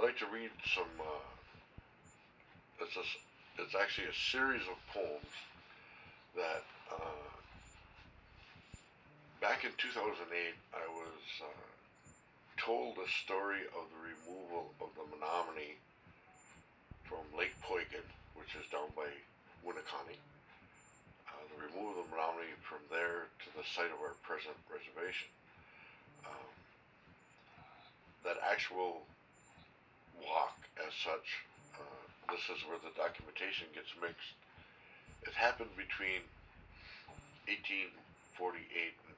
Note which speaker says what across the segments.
Speaker 1: I'd like to read some. It's a, it's actually a series of poems that back in 2008 I was told a story of the removal of the Menominee from Lake Powekonnay, which is down by Winneconne. The removal of the Menominee from there to the site of our present reservation. That actual walk as such, this is where the documentation gets mixed. It happened between 1848 and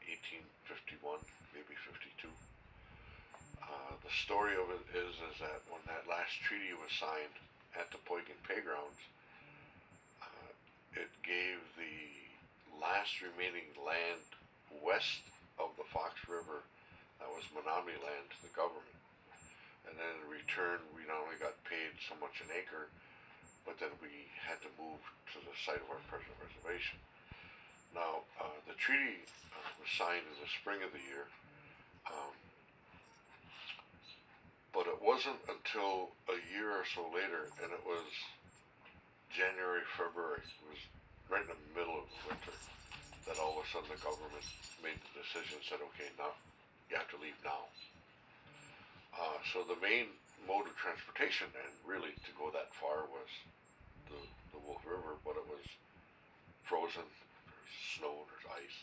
Speaker 1: 1851, maybe 52. The story of it is that when that last treaty was signed at the Powekonnay Fairgrounds, it gave the last remaining land west of the Fox River, that was Menominee land, to the government. And then in return, we not only got paid so much an acre, but then we had to move to the site of our present reservation. Now, the treaty was signed in the spring of the year, but it wasn't until a year or so later, and it was January, February, it was right in the middle of the winter, that all of a sudden the government made the decision and said, okay, now you have to leave now. So the main mode of transportation then, really, to go that far was the Wolf River, but it was frozen, there's snow, there's ice.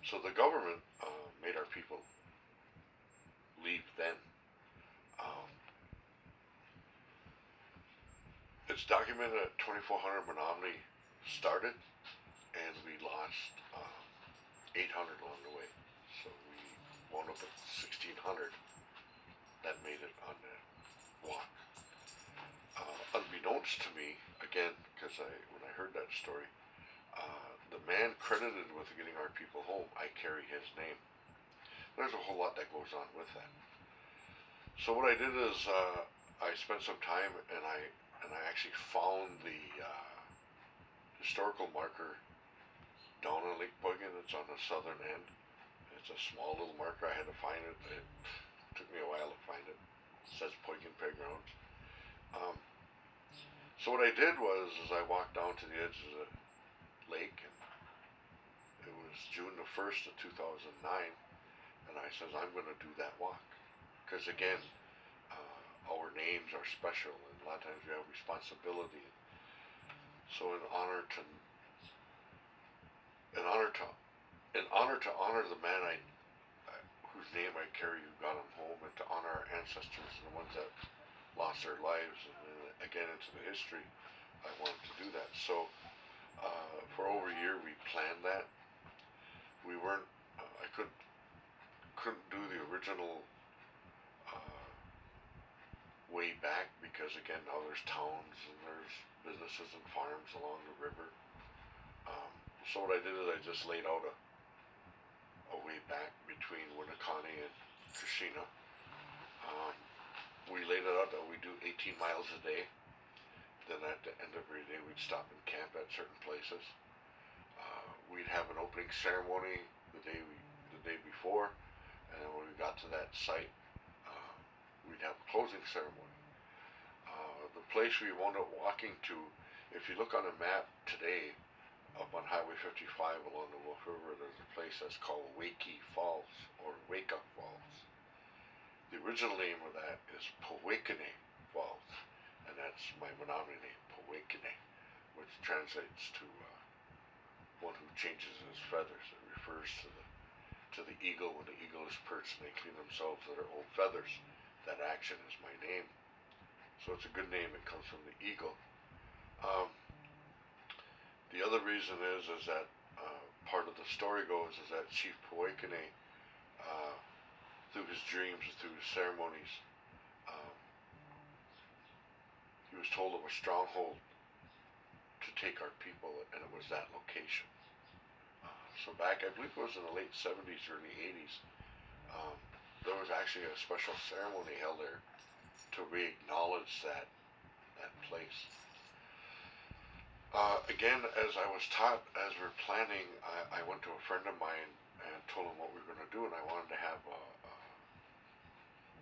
Speaker 1: So the government made our people leave then. It's documented that 2400 Menominee started, and we lost 800 along the way. So we wound up at 1600 that made it on that walk. Unbeknownst to me, again, because when I heard that story, the man credited with getting our people home, I carry his name. There's a whole lot that goes on with that. So what I did is I spent some time, and I actually found the historical marker down on Lake Powekonnay. It's on the southern end. It's a small little marker. I had to find it. It took me a while to find it. It says Powekonnay Fairgrounds. So what I did was I walked down to the edge of the lake, and it was June the 1st of 2009, and I says, I'm going to do that walk. Because again, our names are special, and a lot of times we have responsibility. So in honor to honor the man whose name I carry, who got him home, and to honor our ancestors and the ones that lost their lives, and then again into the history, I wanted to do that. So for over a year we planned that. We weren't, I couldn't do the original way back, because again, now there's towns and there's businesses and farms along the river. So what I did is I just laid out a way back between Winneconne and Kashina. We laid it out that we do 18 miles a day. Then at the end of every day we'd stop and camp at certain places. We'd have an opening ceremony the day before, and then when we got to that site, we'd have a closing ceremony. The place we wound up walking to, if you look on a map today, up on Highway 55 along the Wolf River, there's a place that's called Powekonnay Falls, or Wake Up Falls. The original name of that is Powekonnay Falls, and that's my Menominee name, Powekonnay, which translates to one who changes his feathers. It refers to the eagle. When the eagle is perched and they clean themselves of their old feathers, that action is my name. So it's a good name. It comes from the eagle. The other reason is that part of the story goes is that Chief Powekonnay, through his dreams and through his ceremonies, he was told of a stronghold to take our people, and it was that location. So back, I believe it was in the late 70s, early 80s, there was actually a special ceremony held there to re-acknowledge that place. Again, as I was taught, as we were planning, I went to a friend of mine and told him what we were going to do, and I wanted to have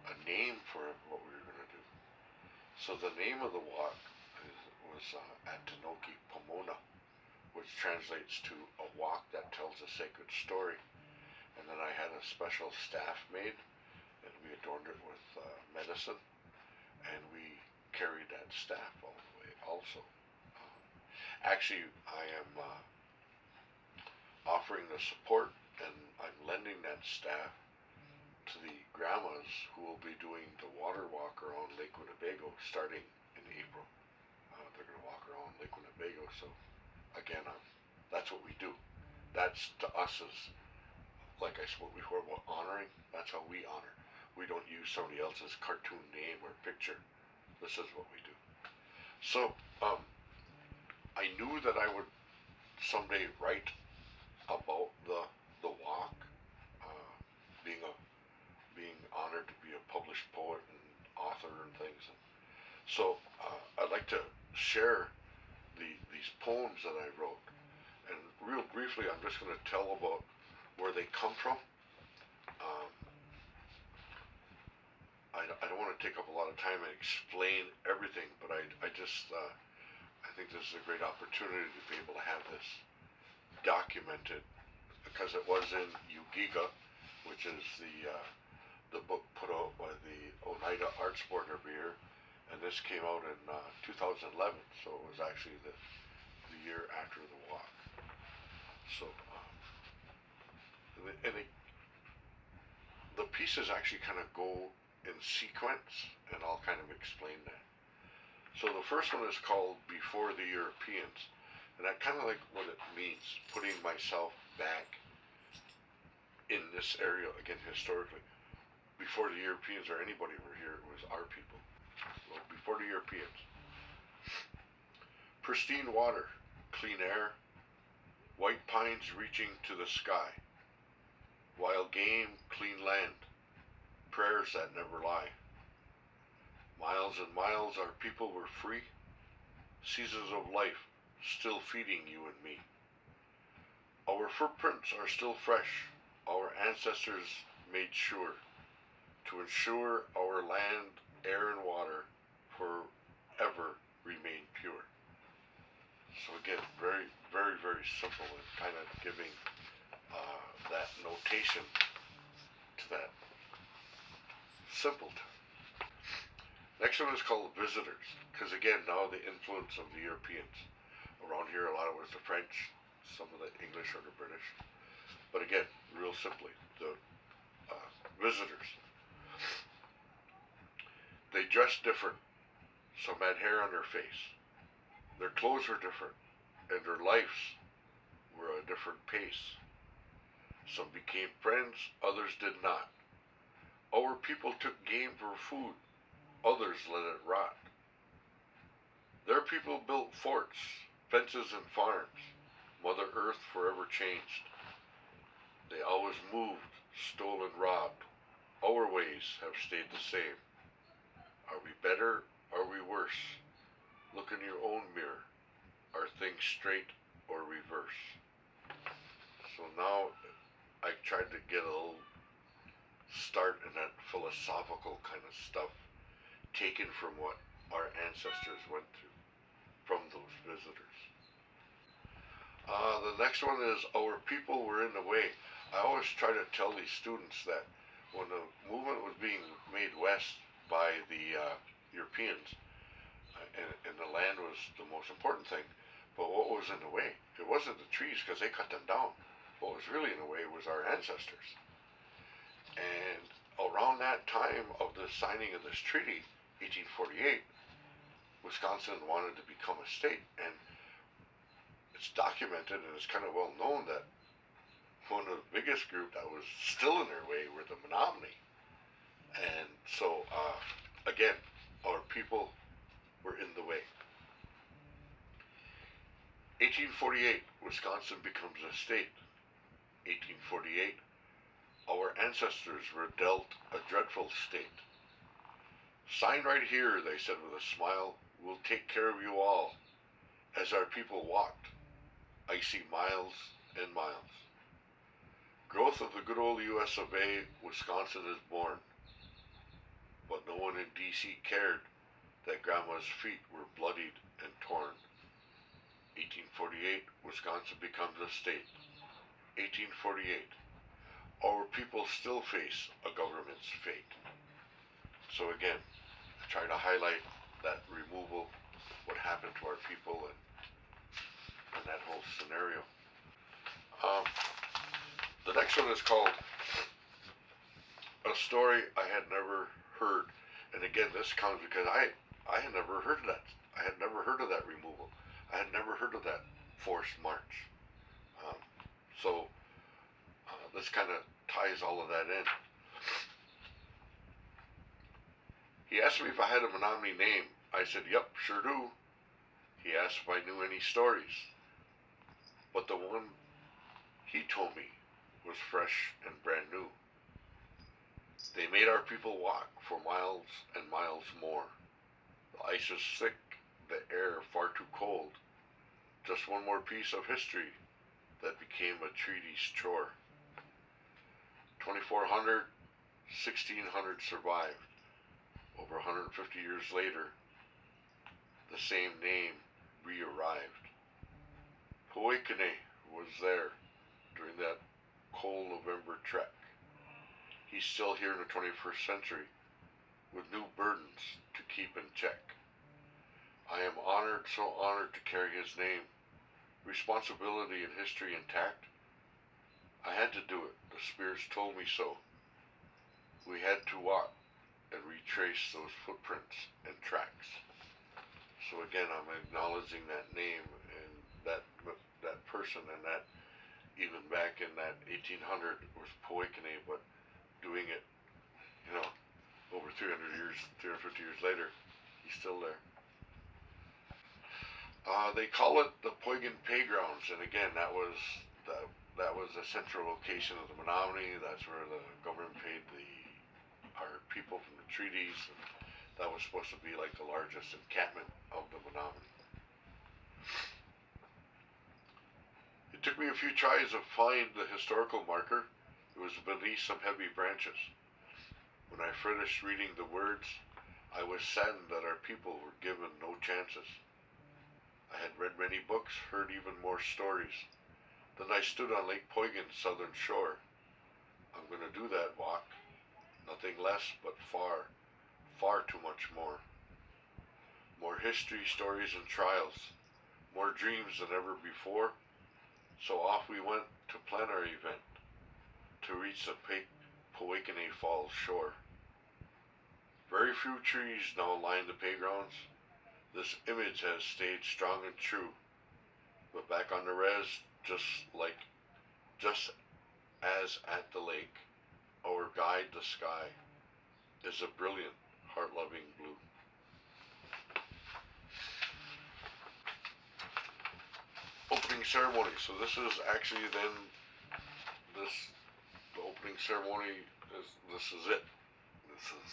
Speaker 1: a name for what we were going to do. So the name of the walk was Atanoki Pomona, which translates to a walk that tells a sacred story. And then I had a special staff made, and we adorned it with medicine, and we carried that staff all the way also. Actually, I am offering the support, and I'm lending that staff to the grandmas who will be doing the water walk around Lake Winnebago starting in April. They're going to walk around Lake Winnebago, so again, that's what we do. That's to us as, like I spoke before about honoring, that's how we honor. We don't use somebody else's cartoon name or picture. This is what we do. So, I knew that I would someday write about the walk, being honored to be a published poet and author and things. And so I'd like to share these poems that I wrote. And real briefly, I'm just going to tell about where they come from. I don't want to take up a lot of time and explain everything, but I think this is a great opportunity to be able to have this documented, because it was in Ugiga, which is the book put out by the Oneida Arts Board every year, and this came out in 2011, so it was actually the year after the walk. So, the pieces actually kind of go in sequence, and I'll kind of explain that. So the first one is called Before the Europeans, and I kind of like what it means, putting myself back in this area again historically. Before the Europeans or anybody were here, it was our people. So before the Europeans. Pristine water, clean air, white pines reaching to the sky, wild game, clean land, prayers that never lie. Miles and miles our people were free, seasons of life still feeding you and me. Our footprints are still fresh, our ancestors made sure to ensure our land, air, and water forever remain pure. So again, very, very, very simple and kind of giving that notation to that simpleton. Next one is called Visitors, because again, now the influence of the Europeans. Around here, a lot of it was the French, some of the English or the British. But again, real simply, the visitors. They dressed different. Some had hair on their face. Their clothes were different, and their lives were a different pace. Some became friends, others did not. Our people took game for food, others let it rot. Their people built forts, fences, and farms. Mother Earth forever changed. They always moved, stole, and robbed. Our ways have stayed the same. Are we better? Are we worse? Look in your own mirror. Are things straight or reverse? So now I tried to get a little start in that philosophical kind of stuff, taken from what our ancestors went through from those visitors. The next one is Our People Were in the Way. I always try to tell these students that when the movement was being made west by the Europeans, and the land was the most important thing, but what was in the way? It wasn't the trees, because they cut them down. What was really in the way was our ancestors. And around that time of the signing of this treaty, 1848, Wisconsin wanted to become a state, and it's documented and it's kind of well known that one of the biggest group that was still in their way were the Menominee. And so, again, our people were in the way. 1848, Wisconsin becomes a state. 1848, our ancestors were dealt a dreadful state. Sign right here, they said with a smile, we'll take care of you all. As our people walked, icy miles and miles. Growth of the good old US of A, Wisconsin is born. But no one in D.C. cared that Grandma's feet were bloodied and torn. 1848, Wisconsin becomes a state. 1848, our people still face a government's fate. So again, I try to highlight that removal, what happened to our people, and that whole scenario. Um, the next one is called A Story I Had Never Heard. And again, this comes because I had never heard of that. I had never heard of that removal. I had never heard of that forced march. Um, so this kind of ties all of that in. He asked me if I had a Menominee name. I said, yep, sure do. He asked if I knew any stories. But the one he told me was fresh and brand new. They made our people walk for miles and miles more. The ice is thick, the air far too cold. Just one more piece of history that became a treaty's chore. 2400, 1600 survived. Over 150 years later, the same name re-arrived. Powekonnay was there during that cold November trek. He's still here in the 21st century with new burdens to keep in check. I am honored, so honored to carry his name. Responsibility and history intact. I had to do it. The spirits told me so. We had to walk and retrace those footprints and tracks. So again, I'm acknowledging that name and that person, and that even back in that 1800 was Powekonnay, but doing it, over 300 years, 350 years later, he's still there. They call it the Powekonnay Playgrounds, and again, that was a central location of the Menominee. That's where the government paid our people from the treaties, and that was supposed to be like the largest encampment of the Menominee. It took me a few tries to find the historical marker. It was beneath some heavy branches. When I finished reading the words, I was saddened that our people were given no chances. I had read many books, heard even more stories. Then I stood on Lake Poygan's southern shore. I'm going to do that walk. Nothing less, but far, far too much more. More history, stories, and trials. More dreams than ever before. So off we went to plan our event, to reach the Powekonnay Falls shore. Very few trees now line the playgrounds. This image has stayed strong and true. But back on the res, just as at the lake, our guide, the sky, is a brilliant, heart-loving blue. Opening ceremony. So this is actually then the opening ceremony this is it. This is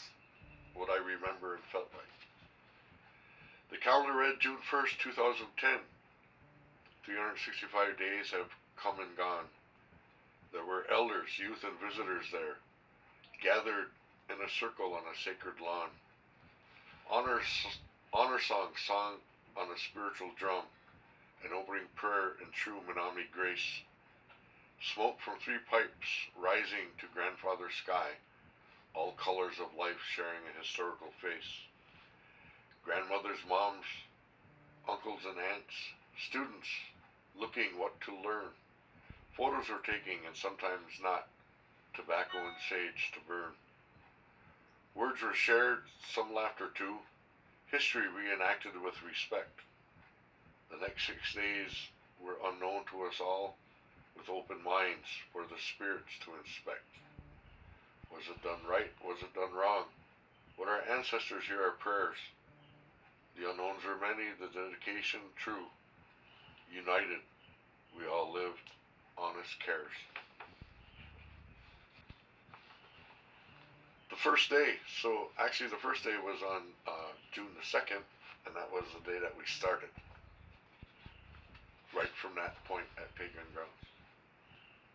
Speaker 1: what I remember and felt like. The calendar read June 1st, 2010. 365 days have come and gone. There were elders, youth, and visitors there, gathered in a circle on a sacred lawn. Honor song sung on a spiritual drum, an opening prayer in true Menominee grace. Smoke from 3 pipes rising to grandfather sky, all colors of life sharing a historical face. Grandmothers, moms, uncles and aunts, students looking what to learn. Photos were taking and sometimes not, tobacco and sage to burn. Words were shared, some laughter too, history reenacted with respect. The next 6 days were unknown to us all, with open minds for the spirits to inspect. Was it done right? Was it done wrong? Would our ancestors hear our prayers? The unknowns were many, the dedication true. United, we all lived honest cares. The first day, so actually the first day was on June the 2nd, and that was the day that we started. Right from that point at Playground Grounds.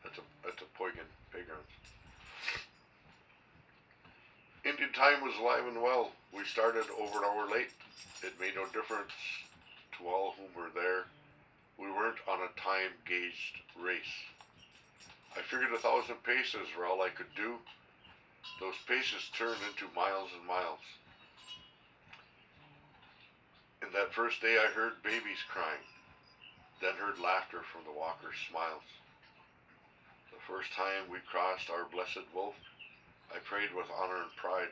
Speaker 1: At the Powekonnay Playgrounds. Indian time was alive and well. We started over an hour late. It made no difference to all whom were there. We weren't on a time-gauged race. I figured 1,000 paces were all I could do. Those paces turned into miles and miles. And that first day I heard babies crying, then heard laughter from the walkers' smiles. The first time we crossed our blessed wolf, I prayed with honor and pride.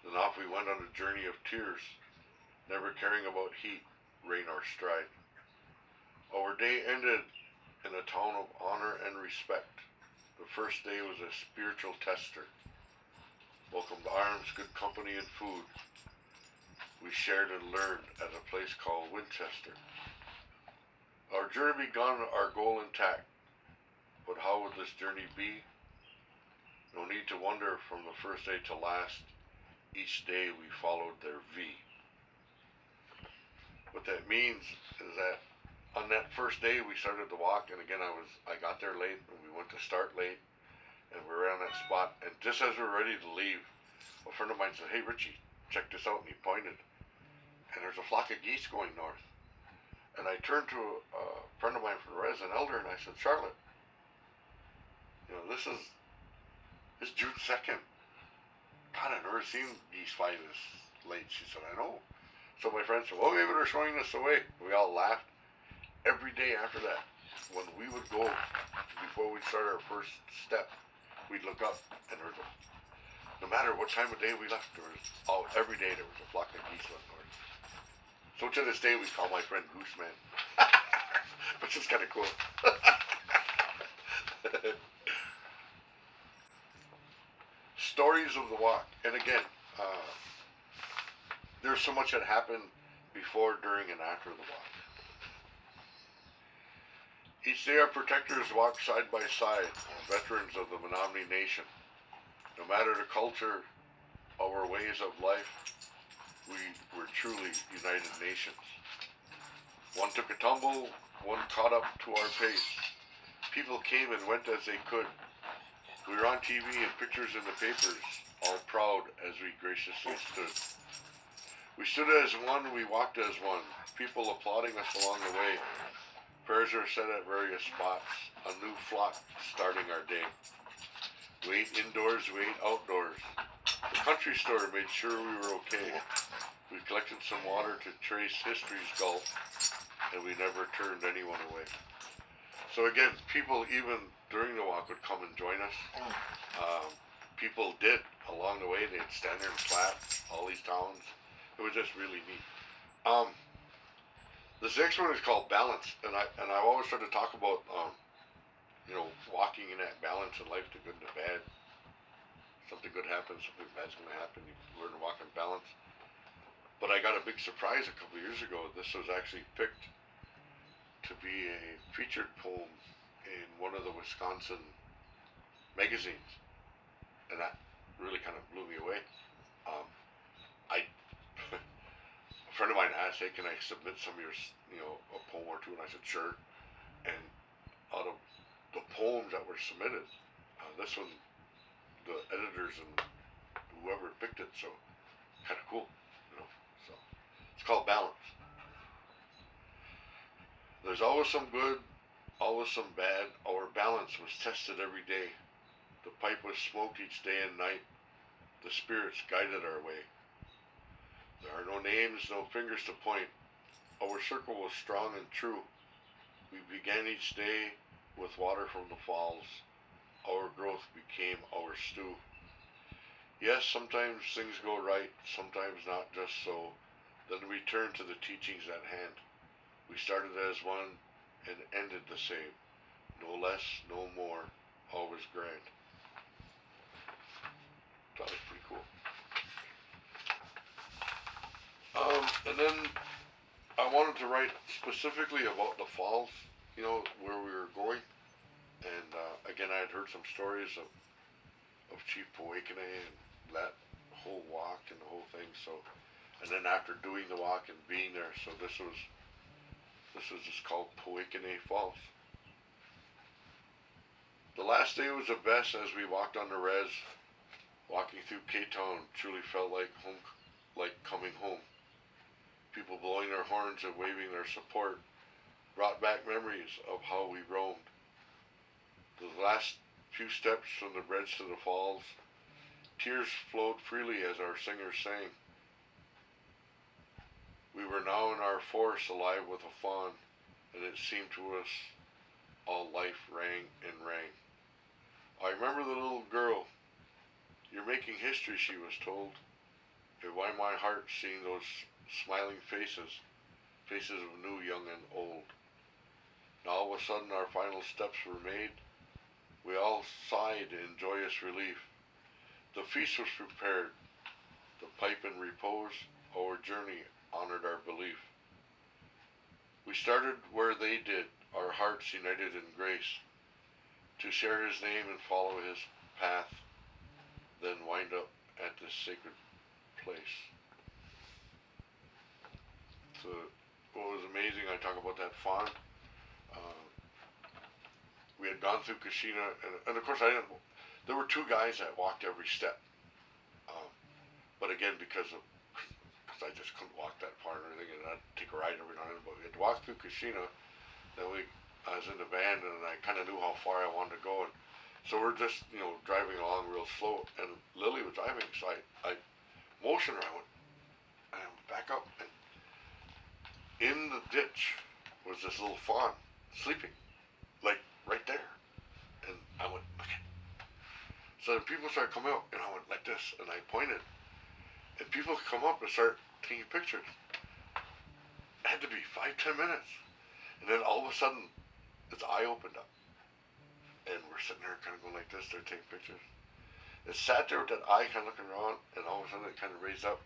Speaker 1: Then off we went on a journey of tears, never caring about heat, rain, or stride. Our day ended in a town of honor and respect. The first day was a spiritual tester. Welcomed arms, good company, and food. We shared and learned at a place called Winchester. Our journey begun, our goal intact. But how would this journey be? No need to wonder from the first day to last. Each day we followed their V. What that means is that on that first day we started the walk, and again I got there late, and we went to start late, and we were on that spot, and just as we were ready to leave, a friend of mine said, "Hey Richie, check this out," and he pointed, and there's a flock of geese going north. And I turned to a friend of mine from the res, an elder, and I said, "Charlotte, this is June 2nd. God, I've never seen geese fly this late." She said, "I know." So my friend said, "Well, maybe they're showing us the way." We all laughed. Every day after that, when we would go, before we'd start our first step, we'd look up, and no matter what time of day we left, every day there was a flock of geese went north. So to this day, we call my friend Gooseman. Which is kind of cool. Stories of the walk. And again, there's so much that happened before, during, and after the walk. Each day our protectors walk side by side, veterans of the Menominee Nation. No matter the culture, our ways of life, we were truly united nations. One took a tumble, one caught up to our pace. People came and went as they could. We were on TV and pictures in the papers, all proud as we graciously stood. We stood as one, we walked as one, people applauding us along the way. Prayers were said at various spots, a new flock starting our day. We ate indoors, we ate outdoors. The country store made sure we were okay. We collected some water to trace history's gulf, and we never turned anyone away. So again, people even during the walk would come and join us. People did along the way. They'd stand there and clap, all these towns. It was just really neat. This next one is called balance, and I've always tried to talk about walking in that balance in life, the good and the bad. Something good happens, something bad's going to happen. You learn to walk in balance. But I got a big surprise a couple of years ago. This was actually picked to be a featured poem in one of the Wisconsin magazines, and that really kind of blew me away. A friend of mine asked, "Hey, can I submit some of your, a poem or two?" And I said, "Sure." And out of the poems that were submitted, this one, the editors and whoever picked it, so kind of cool, So it's called Balance. There's always some good, always some bad. Our balance was tested every day. The pipe was smoked each day and night. The spirits guided our way. There are no names, no fingers to point. Our circle was strong and true. We began each day with water from the falls. Our growth became our stew. Yes, sometimes things go right, sometimes not just so. Then we turn to the teachings at hand. We started as one and ended the same. No less, no more, always grand. That was pretty cool. And then I wanted to write specifically about the falls, where we were going. And again, I had heard some stories of Chief Powekonnay and that whole walk and the whole thing. So, and then after doing the walk and being there, so this was just called Powekonnay Falls. The last day was the best as we walked on the res. Walking through K-Town truly felt like home, like coming home. People blowing their horns and waving their support brought back memories of how we roamed. The last few steps from the bridge to the falls, tears flowed freely as our singers sang. We were now in our forest alive with a fawn, and it seemed to us all life rang and rang. I remember the little girl. You're making history, she was told. It warmed my heart seeing those smiling faces, faces of new, young, and old. Now all of a sudden our final steps were made. We all sighed in joyous relief. The feast was prepared. The pipe in repose, our journey honored our belief. We started where they did, our hearts united in grace, to share his name and follow his path, then wind up at this sacred place. So what was amazing, I talk about that fawn. We had gone through Kashina, and of course there were two guys that walked every step. But again, because I just couldn't walk that far and everything, and I'd take a ride every now and then, but we had walked through Kashina, then I was in the van, and I kind of knew how far I wanted to go, and so we're just, driving along real slow, and Lily was driving, so I motioned her, I went back up, and in the ditch was this little fawn, sleeping, like, right there, and I went, okay. So then people started coming up, and I went like this, and I pointed, and people come up and start taking pictures. It had to be 5-10 minutes, and then all of a sudden, its eye opened up, and we're sitting there kind of going like this, they're taking pictures. It sat there with that eye kind of looking around, and all of a sudden it kind of raised up,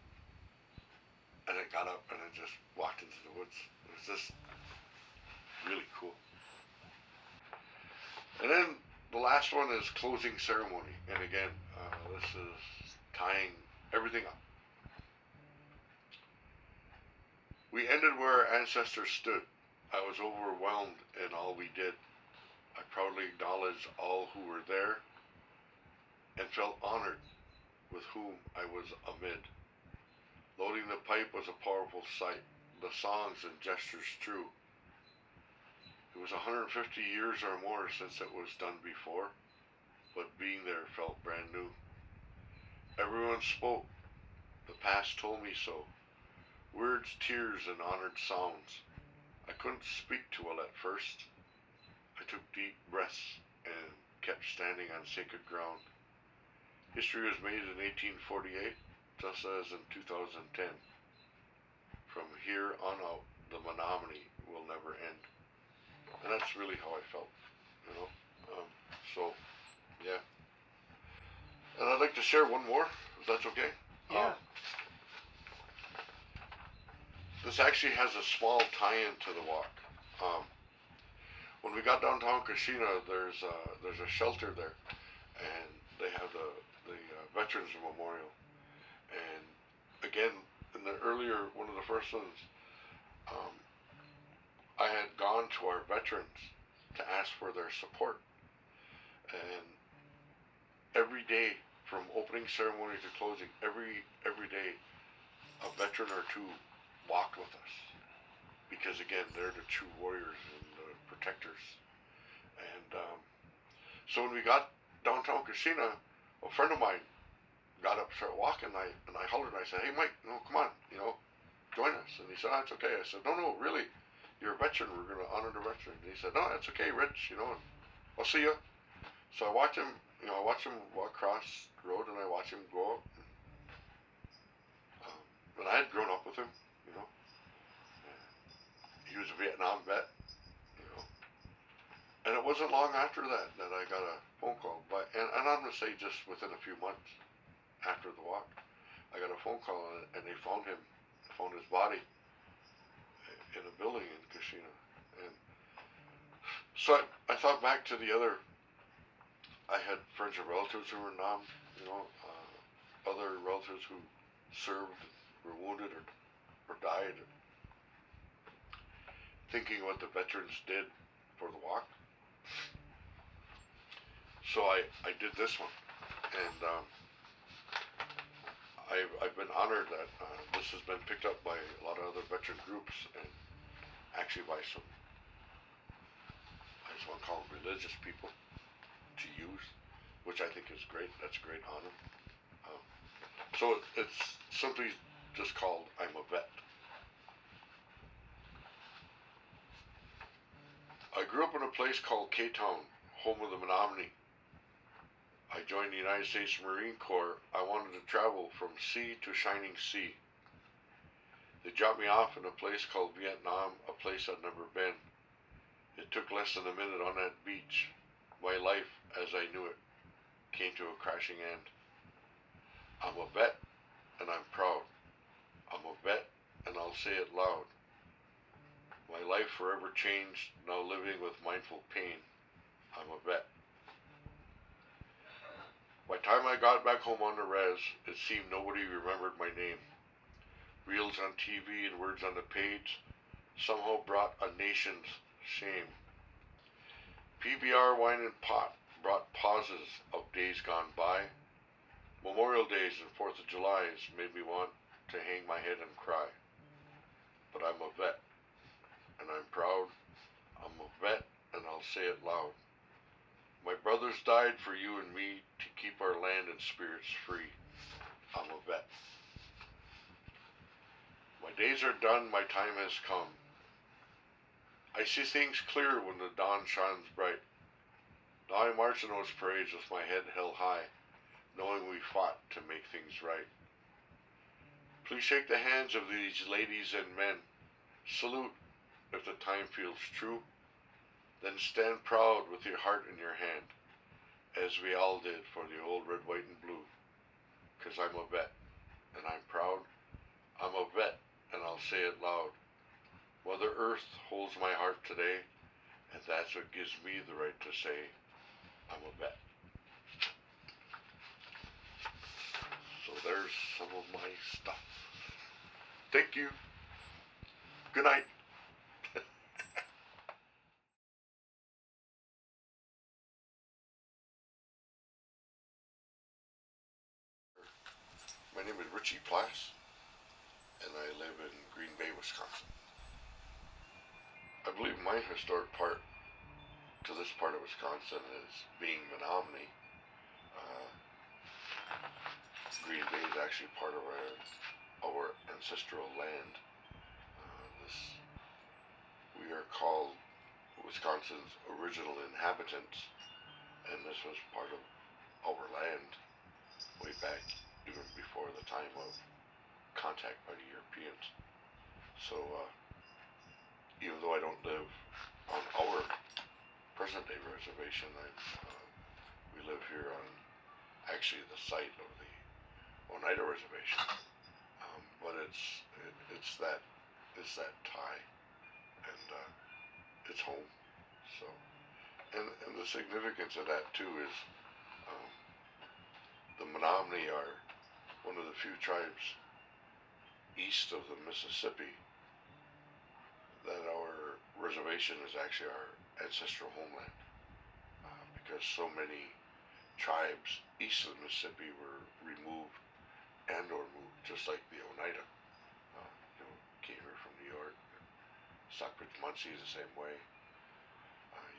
Speaker 1: and it got up, and it just walked into the woods. It was just really cool. And then the last one is closing ceremony, and again, this is tying everything up. We ended where our ancestors stood. I was overwhelmed in all we did. I proudly acknowledged all who were there and felt honored with whom I was amid. Loading the pipe was a powerful sight, the songs and gestures true. It was 150 years or more since it was done before, but being there felt brand new. Everyone spoke. The past told me so. Words, tears, and honored sounds. I couldn't speak too well at first. I took deep breaths and kept standing on sacred ground. History was made in 1848, just as in 2010. From here on out, the Menominee will never end. And that's really how I felt, so, yeah. And I'd like to share one more, if that's okay.
Speaker 2: Yeah.
Speaker 1: This actually has a small tie-in to the walk. When we got downtown Kashina, there's a shelter there, and they have the Veterans Memorial. And again, in the earlier, one of the first ones, I had gone to our veterans to ask for their support, and every day from opening ceremony to closing, every day, a veteran or two walked with us, because again, they're the true warriors and the protectors. And so when we got downtown Kashina, a friend of mine got up, started walking, and I hollered, and I said, "Hey, Mike, come on, join us." And he said, "Oh, it's okay." I said, No, really, you're a veteran. We're going to honor the veteran." And he said, "No, it's okay, Rich. And I'll see you." So I watched him. I watched him walk across the road, and I watched him go up. And I had grown up with him. He was a Vietnam vet. And it wasn't long after that I got a phone call. And I'm going to say just within a few months after the walk, I got a phone call, and they found his body in a building in Kashina. And so I thought back to the other. I had friends and relatives who were in Nam, other relatives who served, were wounded, or died. Thinking what the veterans did for the walk. So I did this one, and I've been honored that this has been picked up by a lot of other veteran groups and actually by some, I just want to call them religious people to use, which I think is great. That's a great honor. Um, so it's simply just called I'm a Vet. I grew up in a place called K-Town, home of the Menominee. I joined the United States Marine Corps. I wanted to travel from sea to shining sea. They dropped me off in a place called Vietnam, a place I'd never been. It took less than a minute on that beach. My life, as I knew it, came to a crashing end. I'm a vet, and I'm proud. I'm a vet, and I'll say it loud. My life forever changed, now living with mindful pain. I'm a vet. By the time I got back home on the res, it seemed nobody remembered my name. Reels on TV and words on the page somehow brought a nation's shame. PBR wine and pot brought pauses of days gone by. Memorial Days and 4th of Julys made me want to hang my head and cry. But I'm a vet, and I'm proud. I'm a vet, and I'll say it loud. My brothers died for you and me to keep our land and spirits free. I'm a vet. My days are done, my time has come. I see things clear when the dawn shines bright. Now I march in those parades with my head held high, knowing we fought to make things right. Please shake the hands of these ladies and men. Salute if the time feels true. Then stand proud with your heart in your hand, as we all did for the old red, white, and blue. 'Cause I'm a vet, and I'm proud. I'm a vet, and I'll say it loud. Mother Earth holds my heart today, and that's what gives me the right to say I'm a vet. So there's some of my stuff. Thank you. Good night. My name is Richie Plass, and I live in Green Bay, Wisconsin. I believe my historic part to this part of Wisconsin is being Menominee. Uh, Green Bay is actually part of our ancestral land. This we are called Wisconsin's original inhabitants, and this was part of our land way back even before the time of contact by the Europeans. So even though I don't live on our present day reservation, we live here on actually the site of the Oneida Reservation. But it's that tie, and it's home. So, and the significance of that too is the Menominee are one of the few tribes east of the Mississippi that our reservation is actually our ancestral homeland, because so many tribes east of the Mississippi were removed and or moved, just like the Oneida. Came here from New York. Stockbridge, Muncie is the same way.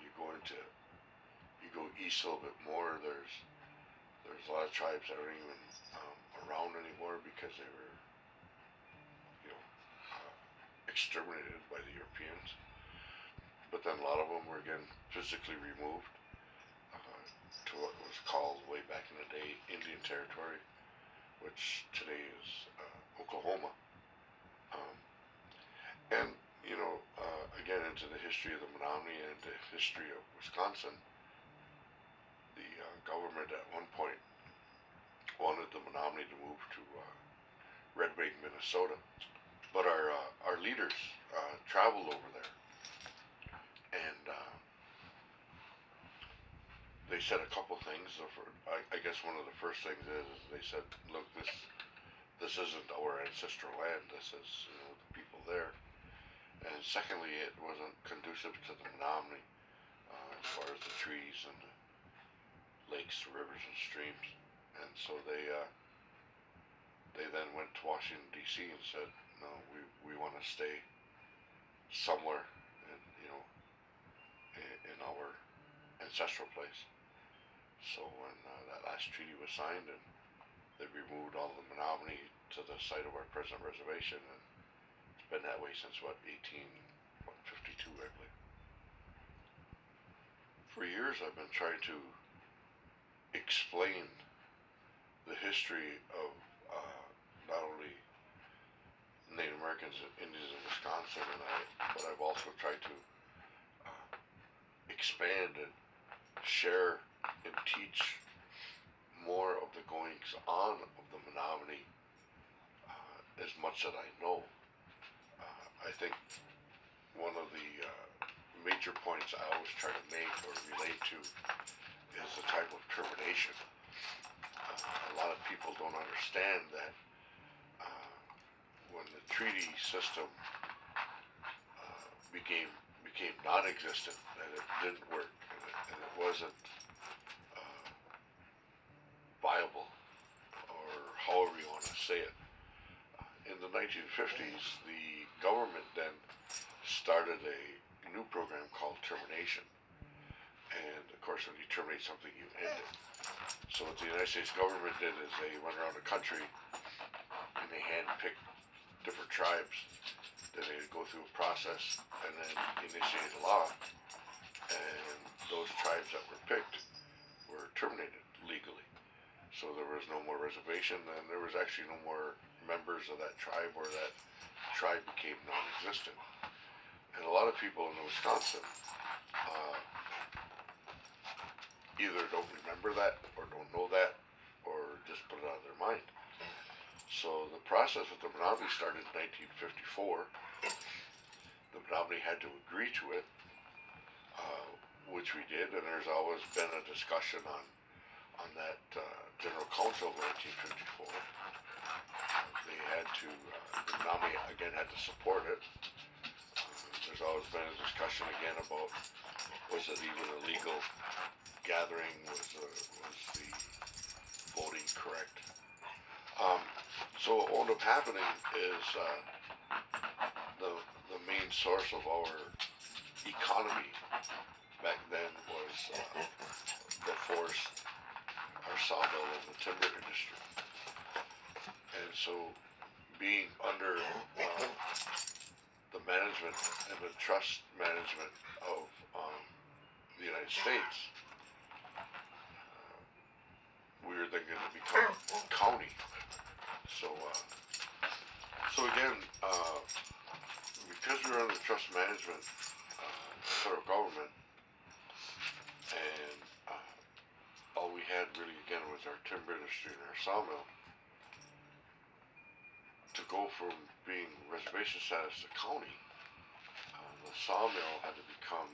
Speaker 1: You go east a little bit more. There's a lot of tribes that aren't even around anymore because they were, exterminated by the Europeans. But then a lot of them were again physically removed to what was called way back in the day Indian Territory, which today is Oklahoma. And again, into the history of the Menominee and the history of Wisconsin, the government at one point wanted the Menominee to move to Red Wing, Minnesota, but our leaders traveled over there, and they said a couple things. I guess one of the first things is they said, "Look, this isn't our ancestral land. This is the people there." And secondly, it wasn't conducive to the Menominee as far as the trees and the lakes, rivers, and streams. And so they they then went to Washington D.C. and said, no, we want to stay somewhere in, in our ancestral place. So when that last treaty was signed and they removed all the Menominee to the site of our present reservation, and it's been that way since 1852, I believe. For years I've been trying to explain the history of not only Native Americans and Indians in Wisconsin, but I've also tried to expand and share and teach more of the goings on of the Menominee as much that I know. I think one of the major points I always try to make or relate to is the type of termination. A lot of people don't understand that when the treaty system became non-existent, and it didn't work, and it wasn't viable, or however you want to say it. In the 1950s, the government then started a new program called termination. And of course, when you terminate something, you end it. So what the United States government did is they went around the country and they handpicked different tribes. Then they'd go through a process and then initiate a law. And those tribes that were picked were terminated legally. So there was no more reservation, and there was actually no more members of that tribe, or that tribe became non-existent. And a lot of people in Wisconsin either don't remember that, or don't know that, or just put it out of their mind. So the process with the Menominee started in 1954. The Menominee had to agree to it, which we did, and there's always been a discussion on that General Council of 1954. They had to, the Menominee again had to support it. There's always been a discussion again about, was it even a legal gathering, was the voting correct? So what wound up happening is the main source of our economy back then was the forest, our sawmill, and the timber industry. And so being under the management and the trust management of the United States, we were then going to become a county. So again, because we were under trust management, federal government, and all we had really again was our timber industry and our sawmill, to go from being reservation status to county, the sawmill had to become,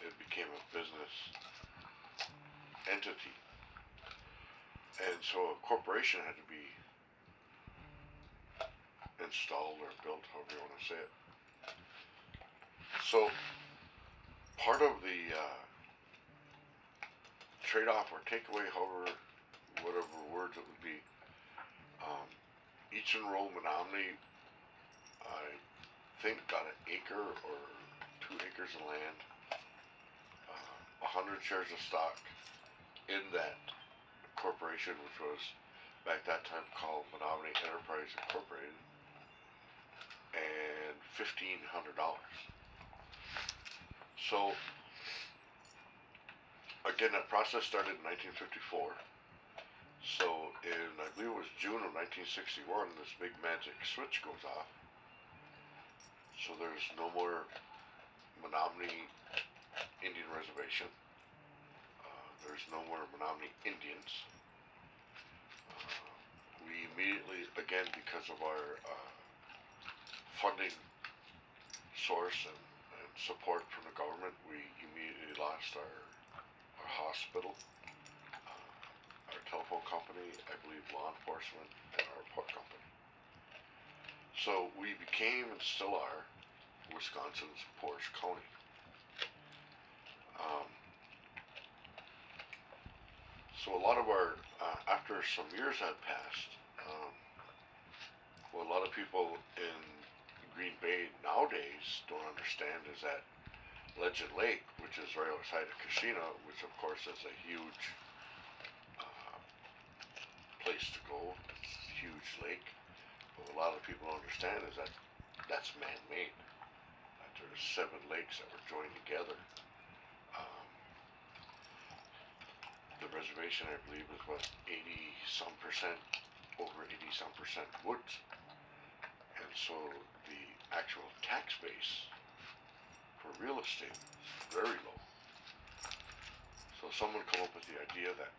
Speaker 1: it became a business entity. And so a corporation had to be installed or built, however you want to say it. So part of the trade-off or takeaway, whatever words it would be, each enrolled Menominee, I think, got an acre or 2 acres of land, 100 shares of stock in that corporation, which was back that time called Menominee Enterprise Incorporated, and $1,500. So again, that process started in 1954. So in, I believe it was June of 1961, this big magic switch goes off. So there's no more Menominee Indian Reservation. There's no more Menominee Indians. We immediately, again, because of our funding source and support from the government, we immediately lost our hospital, our telephone company, I believe law enforcement, and our pork company. So we became, and still are, Wisconsin's poorest county. So a lot of our, after some years had passed, what a lot of people in Green Bay nowadays don't understand is that Legend Lake, which is right outside of Kashina, which of course is a huge uh, place to go, it's a huge lake. But what a lot of people don't understand is that that's man-made. That there's 7 lakes that were joined together. Um, the reservation, I believe, is what 80 some percent, over 80 some percent woods, and so the actual tax base for real estate is very low. So someone come up with the idea that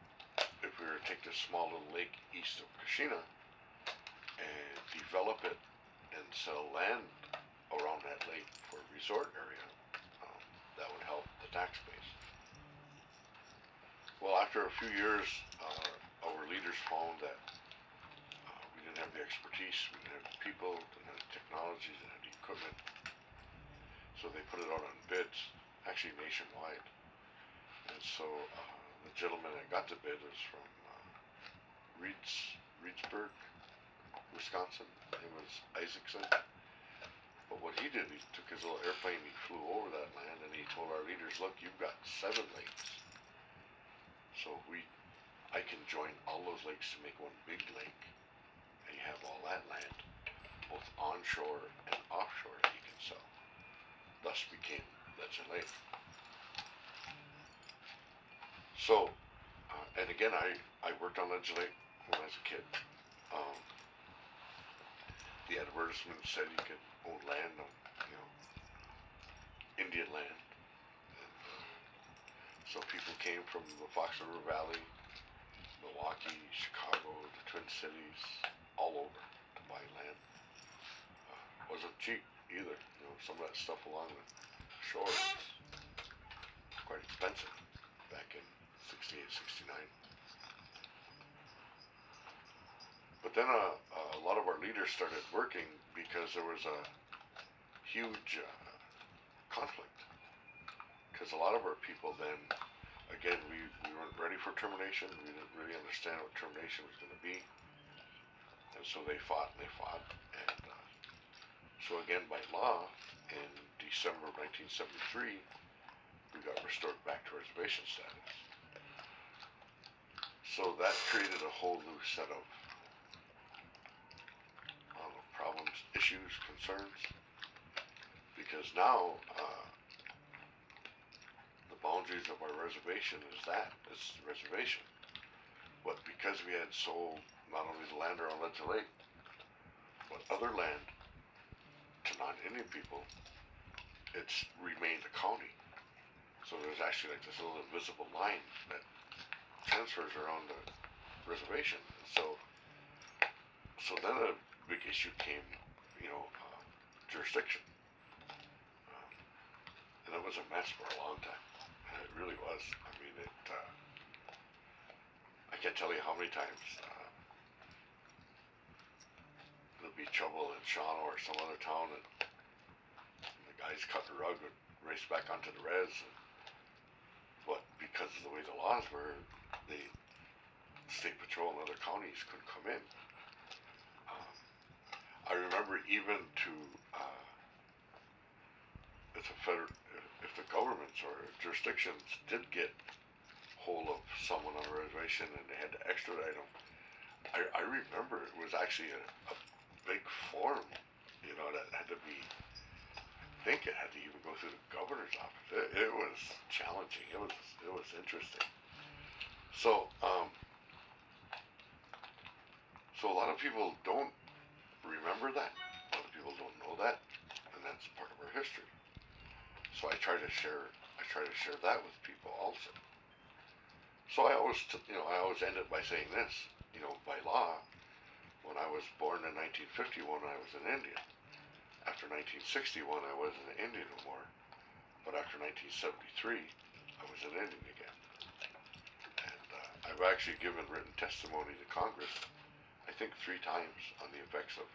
Speaker 1: if we were to take this small little lake east of Kashina and develop it and sell land around that lake for a resort area, that would help the tax base. Well, after a few years, our leaders found that we didn't have the expertise, we didn't have the people, didn't have the technology, didn't have the equipment. So they put it out on bids, actually nationwide. And so the gentleman that got the bid was from Reedsburg, Wisconsin. His name was Isaacson. But what he did, he took his little airplane, he flew over that land, and he told our leaders, look, you've got 7 lakes. So I can join all those lakes to make one big lake. And you have all that land, both onshore and offshore, that you can sell. Thus became Legend Lake. So, and again, I worked on Legend Lake when I was a kid. The advertisement said you could own land on, Indian land. And, so people came from the Fox River Valley, Milwaukee, Chicago, the Twin Cities, all over to buy land. Wasn't cheap either. Some of that stuff along the shore was quite expensive back in 68, 69. But then a lot of our leaders started working because there was a huge conflict. Because a lot of our people then, again, we weren't ready for termination. We didn't really understand what termination was going to be. And so they fought and they fought. And so again, by law, in December of 1973, we got restored back to reservation status. So that created a whole new set of problems, issues, concerns, because now the boundaries of our reservation is the reservation. But because we had sold not only the land around Legend Lake, but other land to non-Indian people, it's remained a county. So there's actually like this little invisible line that transfers around the reservation. So then a big issue came, jurisdiction. And it was a mess for a long time. It really was. I mean, I can't tell you how many times there'd be trouble in Shawano or some other town, and the guys cut the rug would race back onto the res. But because of the way the laws were, the state patrol and other counties couldn't come in. I remember even to if the governments or jurisdictions did get hold of someone on a reservation and they had to extradite them, I remember it was actually a big form, that had to be. I think it had to even go through the governor's office. It was challenging. It was interesting. So so a lot of people don't remember that. A lot of people don't know that, and that's part of our history. So I try to share that with people also. So I always end it by saying this. By law, when I was born in 1951, I was an Indian. After 1961, I wasn't an Indian no more. But after 1973, I was an Indian again. And I've actually given written testimony to Congress, I think 3 times, on the effects of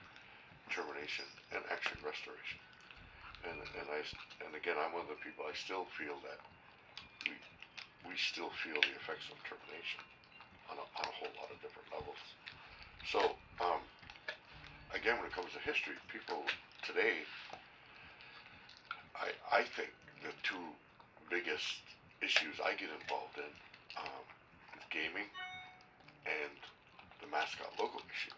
Speaker 1: termination and actually restoration. And again, I'm one of the people, I still feel that we still feel the effects of termination on a whole lot of different levels. So again, when it comes to history, people today, I think the two biggest issues I get involved in is gaming and the mascot logo issue.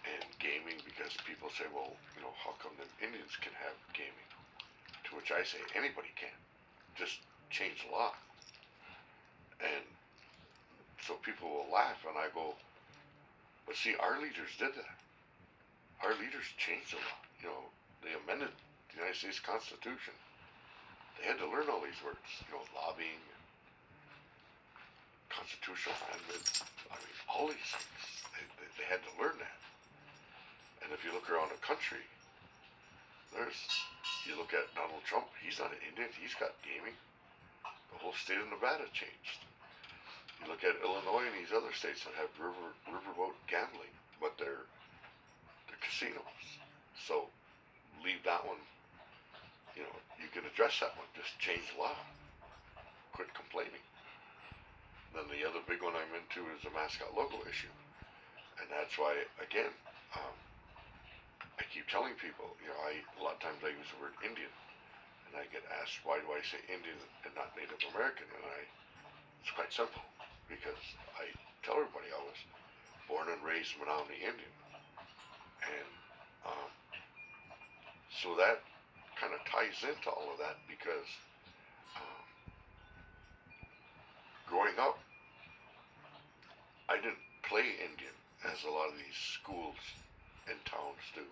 Speaker 1: And gaming, because people say, well, how come them Indians can have gaming? To which I say, anybody can. Just change the law. And so people will laugh, and I go, but see, our leaders did that. Our leaders changed the law. They amended the United States Constitution. They had to learn all these words, lobbying, constitutional amendment, all these things. They had to learn that. And if you look around the country, you look at Donald Trump, he's not an Indian, he's got gaming. The whole state of Nevada changed. You look at Illinois and these other states that have riverboat gambling, but they're casinos. So leave that one, you can address that one, just change the law. Quit complaining. Then the other big one I'm into is the mascot logo issue. And that's why, again, I keep telling people, a lot of times I use the word Indian, and I get asked, why do I say Indian and not Native American? And it's quite simple, because I tell everybody I was born and raised Menominee Indian. And so that kind of ties into all of that, because growing up, I didn't play Indian as a lot of these schools and towns do.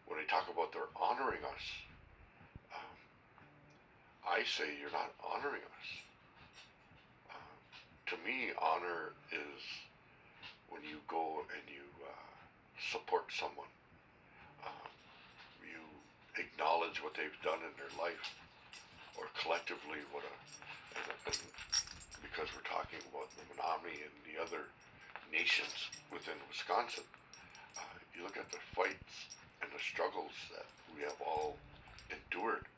Speaker 1: When they talk about they're honoring us, I say you're not honoring us. To me, honor is when you go and you support someone. You acknowledge what they've done in their life, or collectively and because we're talking about the Menominee and the other nations within Wisconsin, you look at the fights and the struggles that we have all endured,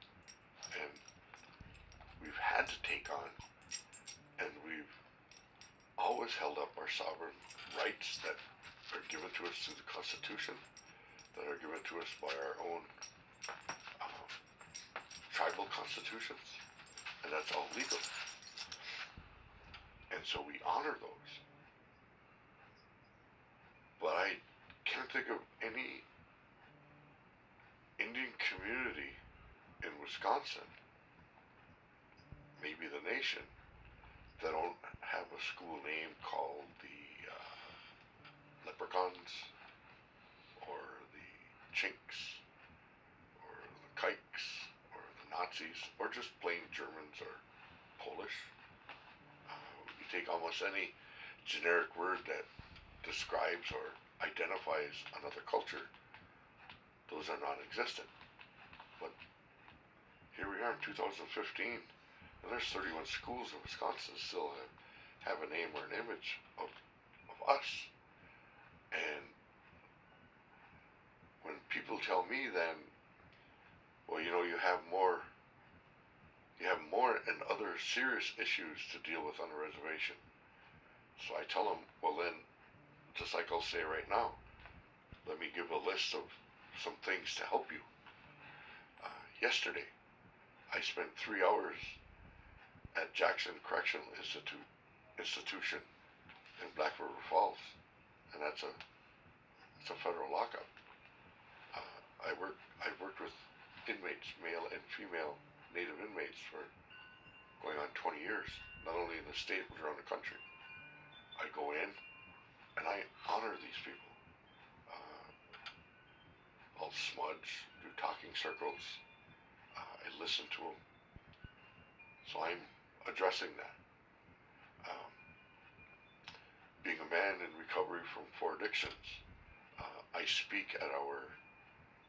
Speaker 1: and we've had to take on, and we've always held up our sovereign rights that are given to us through the Constitution, that are given to us by our own tribal constitutions, and that's all legal. And so we honor those. But I can't think of any Indian community in Wisconsin, maybe the nation, that don't have a school name called the Leprechauns, or the Chinks, or the Kikes, or the Nazis, or just plain Germans or Polish. You take almost any generic word that describes or identifies another culture, those are non-existent. But here we are in 2015, and there's 31 schools in Wisconsin that still have a name or an image of us. And when people tell me then, well, you have more and other serious issues to deal with on a reservation. So I tell them, well then, just like I'll say right now, let me give a list of some things to help you. Yesterday, I spent 3 hours at Jackson Correctional Institution in Black River Falls, and that's a federal lockup. I've worked with inmates, male and female Native inmates, for going on 20 years, not only in the state but around the country. I go in and I honor these people. I'll smudge, do talking circles. I listen to them. So I'm addressing that. Being a man in recovery from 4 addictions, I speak at our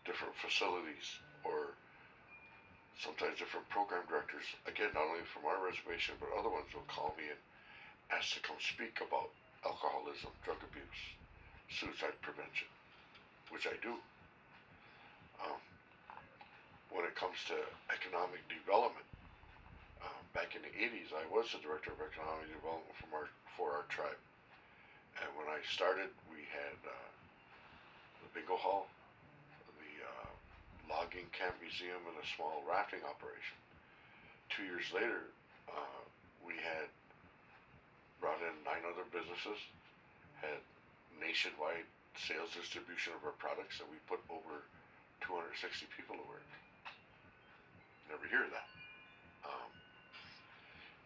Speaker 1: different facilities, or sometimes different program directors, again, not only from our reservation, but other ones will call me and ask to come speak about alcoholism, drug abuse, suicide prevention, which I do. When it comes to economic development, back in the 80s, I was the director of economic development for our tribe. And when I started, we had the bingo hall, the logging camp museum, and a small rafting operation. 2 years later, we had brought in 9 other businesses, had nationwide sales distribution of our products, and we put over 260 people to work. Never hear that. Um,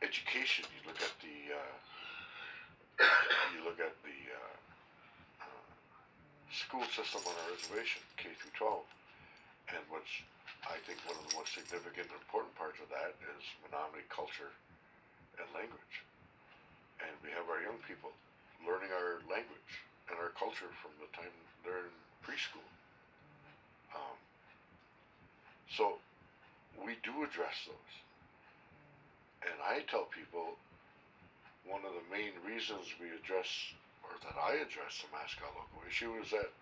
Speaker 1: Education. You look at the school system on our reservation, K through 12, and what's I think one of the most significant and important parts of that is Menominee culture and language. And we have our young people learning our language and our culture from the time they're in preschool. Um, so we do address those. And I tell people one of the main reasons we address, or that I address the mascot logo issue, is that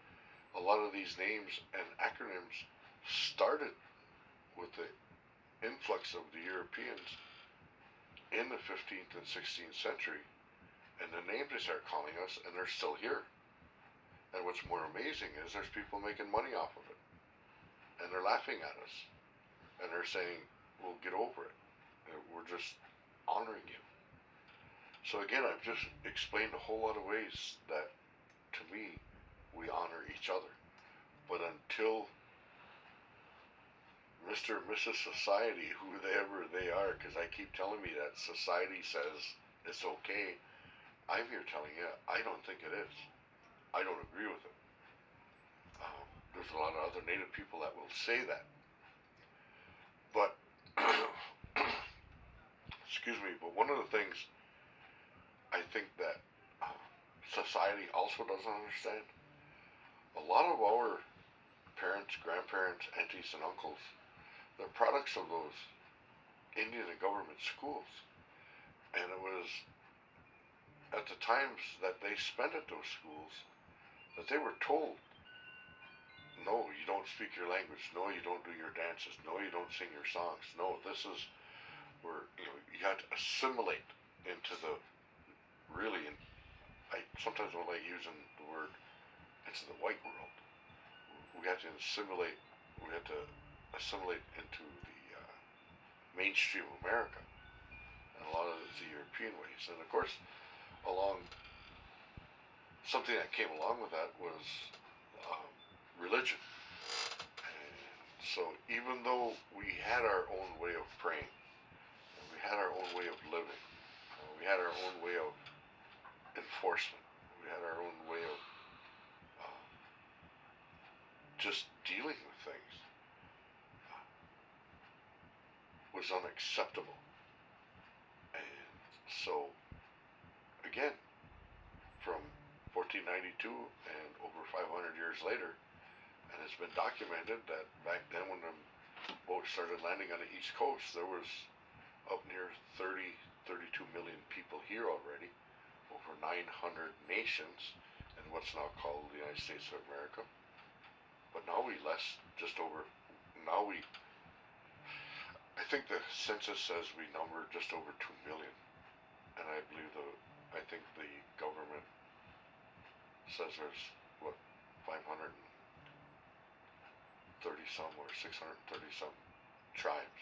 Speaker 1: a lot of these names and acronyms started with the influx of the Europeans in the 15th and 16th century, and the names they start calling us, and they're still here. And what's more amazing is there's people making money off of it, and they're laughing at us, and they're saying, "Well, get over it. We're just honoring you." So again, I've just explained a whole lot of ways that, to me, we honor each other. But until Mr. and Mrs. Society, whoever they are, because I keep telling me that society says it's okay, I'm here telling you, I don't think it is. I don't agree with it. There's a lot of other Native people that will say that. But, excuse me, but one of the things I think that society also doesn't understand, a lot of our parents, grandparents, aunties, and uncles, they're products of those Indian and government schools. And it was at the times that they spent at those schools that they were told, no, you don't speak your language. No, you don't do your dances. No, you don't sing your songs. No, this is where you had to assimilate into the really, and I sometimes don't like using the word, into the white world. We had to assimilate. We had to assimilate into the mainstream America, and a lot of it's the European ways. And of course, something that came along with that was religion. And so even though we had our own way of praying, and we had our own way of living, we had our own way of enforcement, we had our own way of just dealing with things, was unacceptable. And so, again, from 1492 and over 500 years later, and it's been documented that back then when the boats started landing on the East Coast, there was up near 32 million people here already, over 900 nations in what's now called the United States of America. But now I think the census says we number just over 2 million. And I think the government says there's, 530 some or 630 some tribes.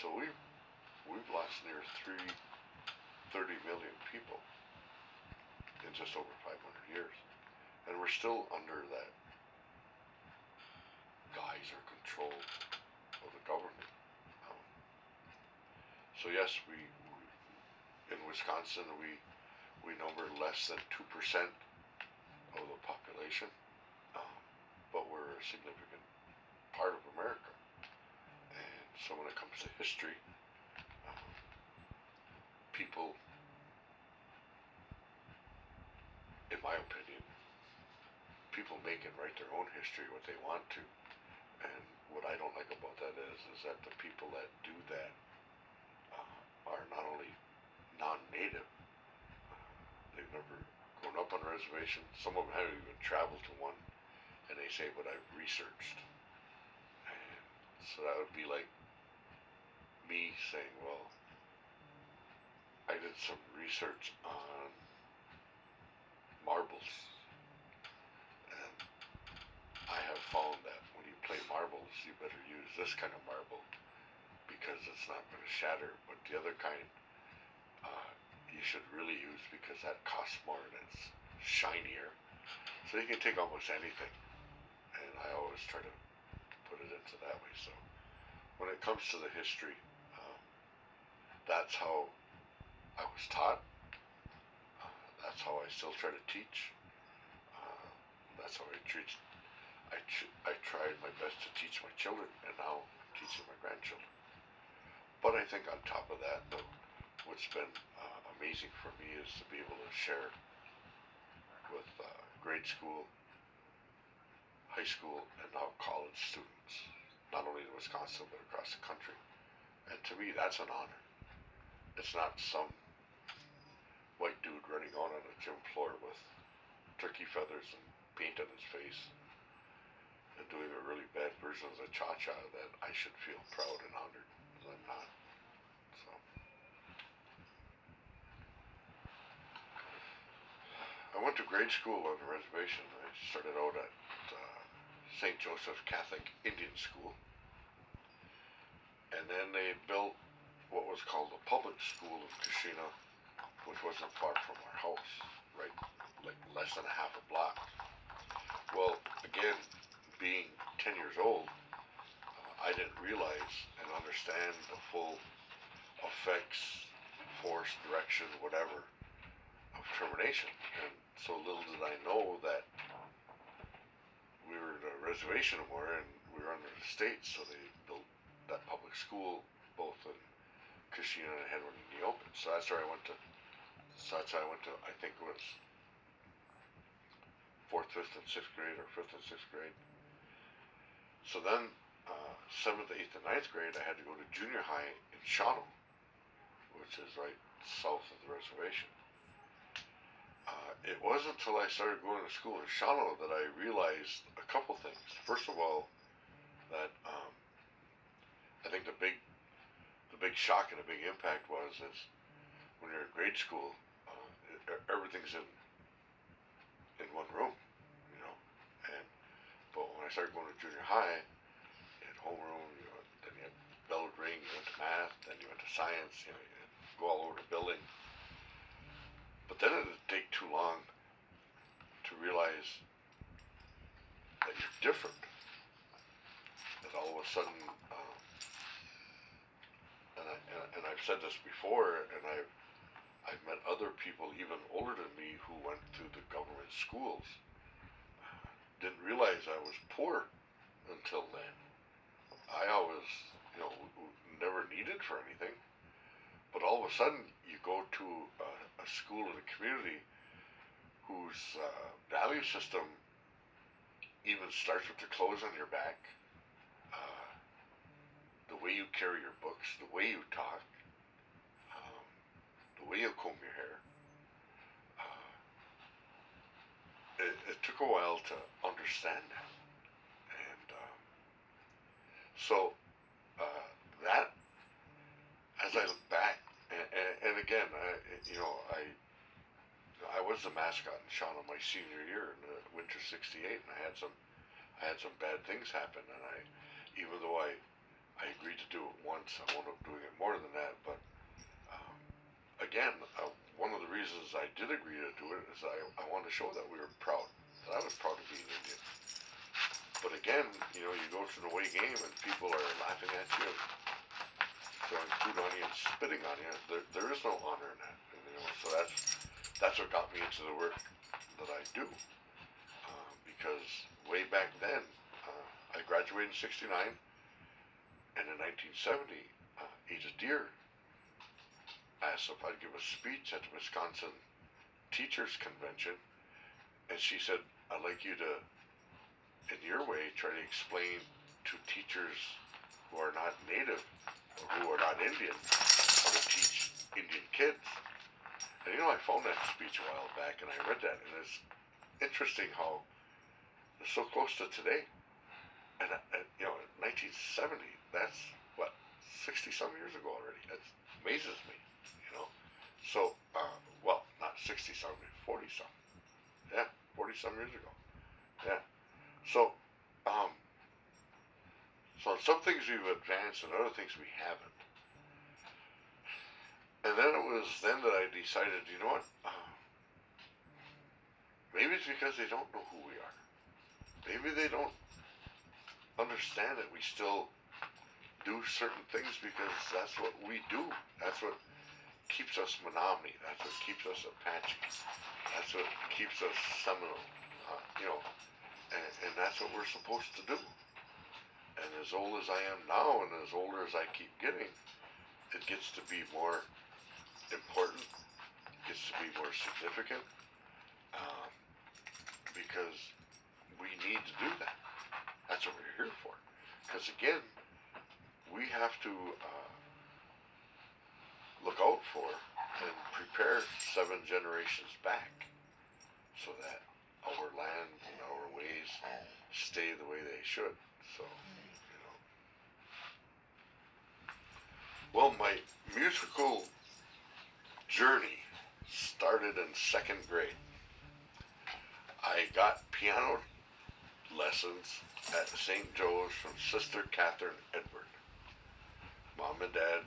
Speaker 1: So we've lost near 30 million people in just over 500 years. And we're still under that guise or control of the government. So yes, we in Wisconsin we number less than 2% of the population, but we're a significant part of America. And so when it comes to history, people, in my opinion, people make and write their own history what they want to. And what I don't like about that is that the people that do that are not only non-native, they've never grown up on a reservation. Some of them haven't even traveled to one, and they say, "But I've researched." And so that would be like me saying, "Well, I did some research on marbles. And I have found that when you play marbles, you better use this kind of marble because it's not going to shatter. But the other kind, you should really use because that costs more and it's shinier. So you can take almost anything. And I always try to put it into that way. So when it comes to the history, that's how I was taught. That's how I still try to teach. That's how I tried my best to teach my children, and now I'm teaching my grandchildren. But I think on top of that, though, what's been amazing for me is to be able to share with grade school, high school, and now college students, not only in Wisconsin, but across the country. And to me, that's an honor. It's not some white dude running on a gym floor with turkey feathers and paint on his face and doing a really bad version of the cha-cha that I should feel proud and honored, because I'm not. So I went to grade school on the reservation. I started out at St. Joseph Catholic Indian School, and then they built what was called the public school of Kashina, which wasn't far from our house, right, like less than a half a block. Well, again, being 10 years old, I didn't realize and understand the full effects, force, direction, whatever, of termination. And so little did I know that we were in a reservation more and we were under the state, so they built that public school both in Kashina and Henry in the open. So that's where I went to. I think it was 4th, 5th, and 6th grade, or 5th and 6th grade. So then, 7th, 8th, and 9th grade, I had to go to junior high in Shawano, which is right south of the reservation. It wasn't until I started going to school in Shawano that I realized a couple things. First of all, that I think the big shock and the big impact is when you're in grade school, everything's in one room, you know. But when I started going to junior high, you had homeroom, then you had bell would ring, you went to math, then you went to science, you go all over the building. But then it didn't take too long to realize that you're different. That all of a sudden, and I've said this before, and I've met other people even older than me who went through the government schools. Didn't realize I was poor until then. I always, never needed for anything. But all of a sudden, you go to a school in a community whose value system even starts with the clothes on your back, the way you carry your books, the way you talk, the way you comb your hair. It took a while to understand that. And so that, as I look back, and again, I was the mascot in Shawano my senior year in the winter '68, and I had some bad things happen, and even though I agreed to do it once, I wound up doing it more than that. But again, one of the reasons I did agree to do it is I wanted to show that we were proud, that I was proud to be an Indian. But again, you go to the away game and people are laughing at you, throwing food on you and spitting on you. There is no honor in that. And, so that's what got me into the work that I do. Because way back then, I graduated in '69, and in 1970, Ada Deer asked if I'd give a speech at the Wisconsin Teachers Convention, and she said, I'd like you to, in your way, try to explain to teachers who are not Native or who are not Indian how to teach Indian kids. And I found that speech a while back, and I read that, and it's interesting how it's so close to today. And 1970, that's what, 60-some years ago already. That amazes me, So, well, not 60-some, 40-some. 40 some years ago. Yeah. So, um, so on some things we've advanced and other things we haven't. And then it was then that I decided, you know what? Maybe it's because they don't know who we are. Maybe they don't understand that we still do certain things because that's what we do. That's what keeps us Menominee. That's what keeps us Apache. That's what keeps us Seminole. And that's what we're supposed to do. And as old as I am now, and as older as I keep getting, it gets to be more important. It gets to be more significant. Because we need to do that. That's what we're here for. Because again, we have to look out for and prepare 7 generations back so that our land and our ways stay the way they should. So, Well, my musical journey started in 2nd grade. I got piano lessons at St. Joe's from Sister Catherine Edward. Mom and Dad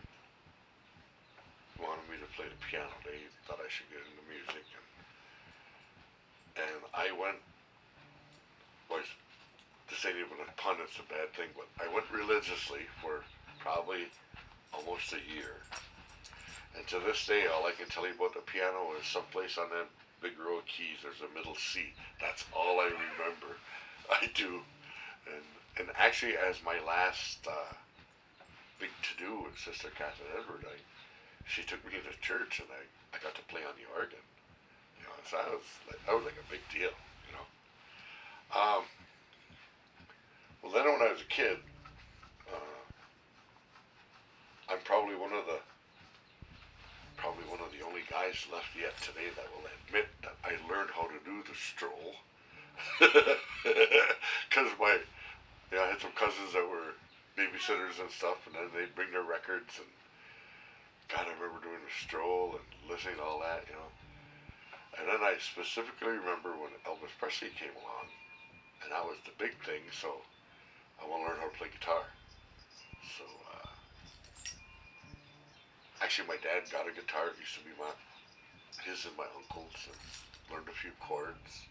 Speaker 1: wanted me to play the piano. They thought I should get into music. And I went, this ain't even a pun, it's a bad thing, but I went religiously for probably almost a year. And to this day, all I can tell you about the piano is someplace on that big row of keys, there's a middle C. That's all I remember. I do. And actually, as my last big to-do with Sister Catherine Edward, she took me to church, and I got to play on the organ. So that was like a big deal, Well, then when I was a kid, I'm probably one of the only guys left yet today that will admit that I learned how to do the stroll. Because I had some cousins that were babysitters and stuff, and then they'd bring their records, and God, I remember doing the stroll and listening to all that, And then I specifically remember when Elvis Presley came along, and that was the big thing, so I want to learn how to play guitar. So, actually my dad got a guitar. It used to be his and my uncle's, and learned a few chords.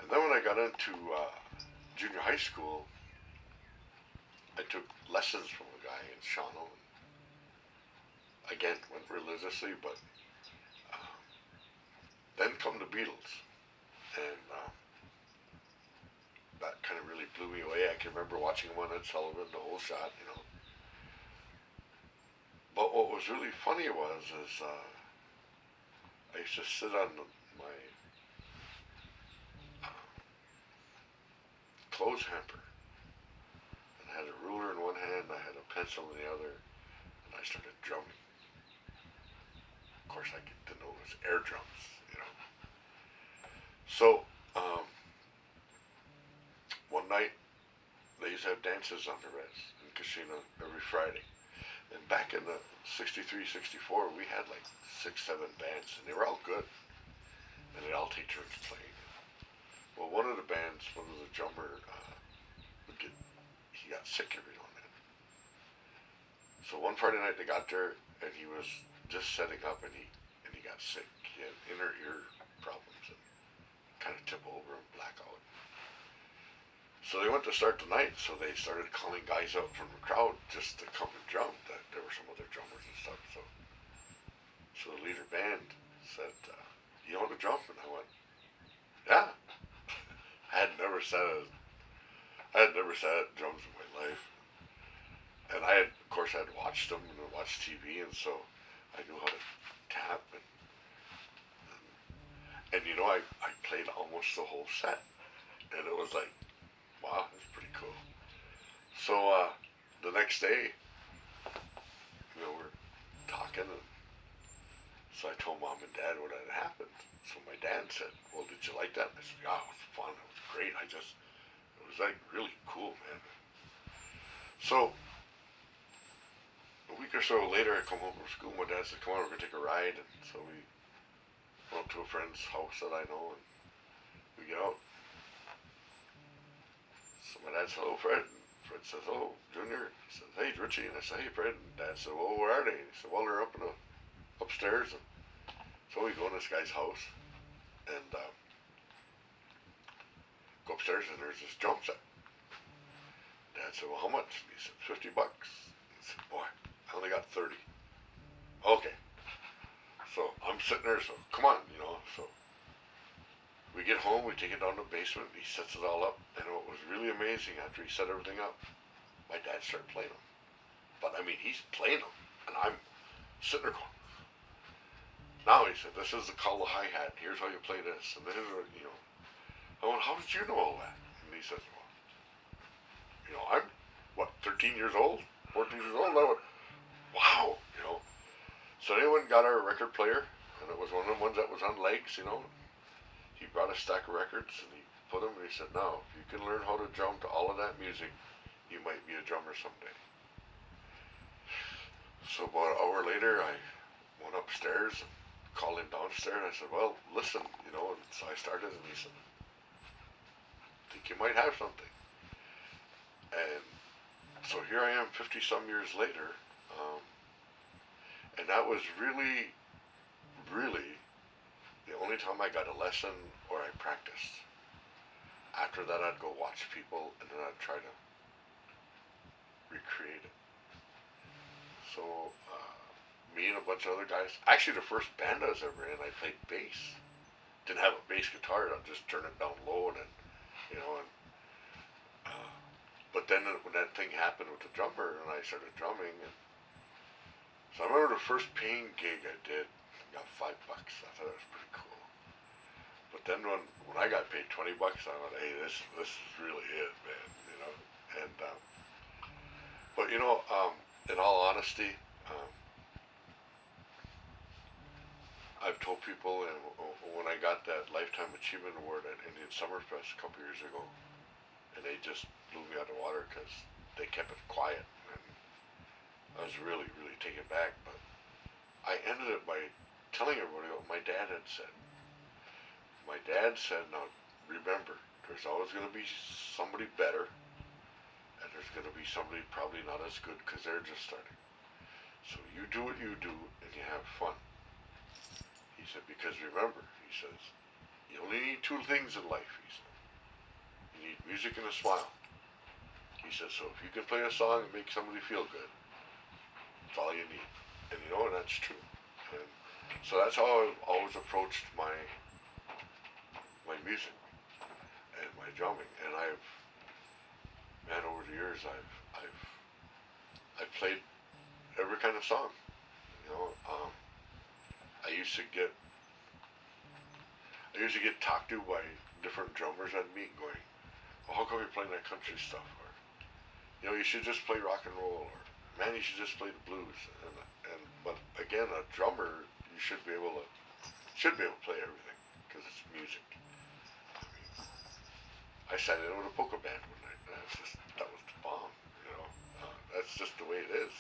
Speaker 1: And then when I got into junior high school, I took lessons from a guy in Shawano. Again, went religiously, but then come the Beatles, and that kind of really blew me away. I can remember watching one at Sullivan, the whole shot, But what was really funny is I used to sit on my clothes hamper, and I had a ruler in one hand, I had a pencil in the other, and I started drumming. Of course, I didn't know it was air drums, So, one night, they used to have dances on the Res in Casino every Friday. And back in the 63, 64, we had like 6, 7 bands, and they were all good. And they'd all take turns playing. Well, one of the bands, one of the drummer, he got sick every now and then. So one Friday night they got there, and he was just setting up, and he got sick. He had inner ear problems and kind of tip over and black out. So they went to start the night, so they started calling guys out from the crowd just to come and drum. There were some other drummers and stuff. So the leader band said, "You want to drum?" And I went, "Yeah." I had never sat at drums in my life, and of course, I had watched them and watched TV, and so I knew how to tap and I played almost the whole set, and it was like, wow, that's pretty cool. So the next day, we're talking, and so I told Mom and Dad what had happened. So my dad said, "Well, did you like that?" I said, "Yeah, it was fun. It was great. It was like really cool, man." So a week or so later, I come home from school. My dad said, "Come on, we're gonna take a ride." And so we went to a friend's house that I know, and we get out. So my dad said, "Oh, Fred." And Fred says, "Oh, Junior." He says, "Hey, it's Richie." And I said, "Hey, Fred." And Dad said, "Well, where are they?" And he said, "Well, they're up in the upstairs." And so we go in this guy's house and go upstairs, and there's this drum set. Dad said, "Well, how much?" And he said, $50. He said, "Boy, I only got 30. Okay. So I'm sitting there, so come on, So we get home, we take it down to the basement, he sets it all up, and what was really amazing, after he set everything up, my dad started playing them. But I mean, he's playing them, and I'm sitting there going, now he said, "This is called the hi-hat, here's how you play this, and this is what. I went, "How did you know all that?" And he says, "Well, I'm, 13 years old, 14 years old?" And I went, "Wow, So anyone got our record player, and it was one of the ones that was on legs. He brought a stack of records, and he put them, and he said, "Now, if you can learn how to drum to all of that music, you might be a drummer someday." So about an hour later, I went upstairs and called him downstairs. I said, "Well, listen, and so I started, and he said, "I think you might have something." And so here I am 50-some years later, and that was really, really the only time I got a lesson or I practiced. After that, I'd go watch people, and then I'd try to recreate it. So me and a bunch of other guys, actually the first band I was ever in, I played bass. Didn't have a bass guitar, I'd just turn it down low, and then, but then when that thing happened with the drummer, and I started drumming, and so I remember the first paying gig I did, I got $5. I thought it was pretty cool. But then when I got paid $20, I went, "Hey, this is really it, man," And but in all honesty, I've told people, and when I got that Lifetime Achievement Award at Indian Summerfest a couple years ago, and they just blew me out of the water because they kept it quiet, and I was really, really taken back. But I ended it by telling everybody what my dad had said. My dad said, "Now remember, there's always going to be somebody better, and there's going to be somebody probably not as good because they're just starting. So you do what you do, and you have fun." He said, "Because remember," he says, "you only need two things in life," he said. "You need music and a smile." He says, "So if you can play a song and make somebody feel good, that's all you need." And and that's true. And so that's how I've always approached my music and my drumming. And over the years, I've played every kind of song. I used to get talked to by different drummers I'd meet, going, "Well, how come you're playing that country stuff?" Or, "You should just play rock and roll," or, "Man, you should just play the blues." But again, a drummer, you should be able to play everything because it's music. I mean, I sat in with a polka band one night, and that was the bomb. That's just the way it is.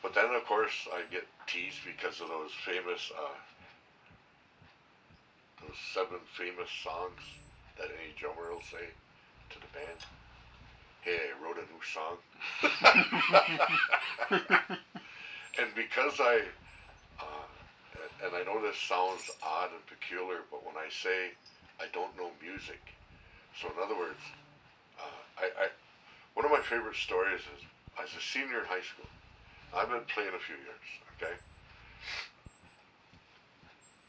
Speaker 1: But then, of course, I get teased because of those famous, those 7 famous songs that any drummer will say to the band. "Hey, I wrote a new song." And because and I know this sounds odd and peculiar, but when I say I don't know music, so in other words, one of my favorite stories is I was a senior in high school. I've been playing a few years, okay?